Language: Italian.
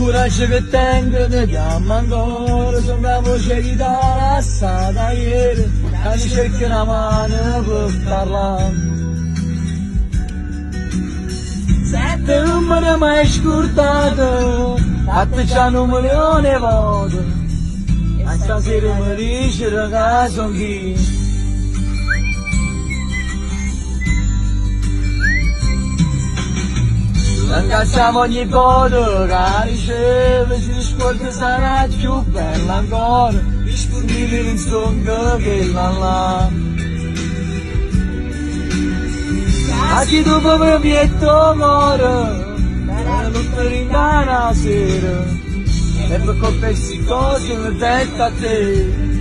coraggio che tengo ti chiamo ancora, sono la voce che dà lassata ieri, e mi cerchi una mano per parlare. Sette non me ne mai scordato, atteggiando 1 milione di volte, e stasera mi dice che sono chi. Ringraziamo ogni voto che riceve, si scorda sarà più bella ancora, disponibile in stongo che là. A chi dopo mi metto cuore, per non ringare la sera, e per colpirsi cose mi detto a te.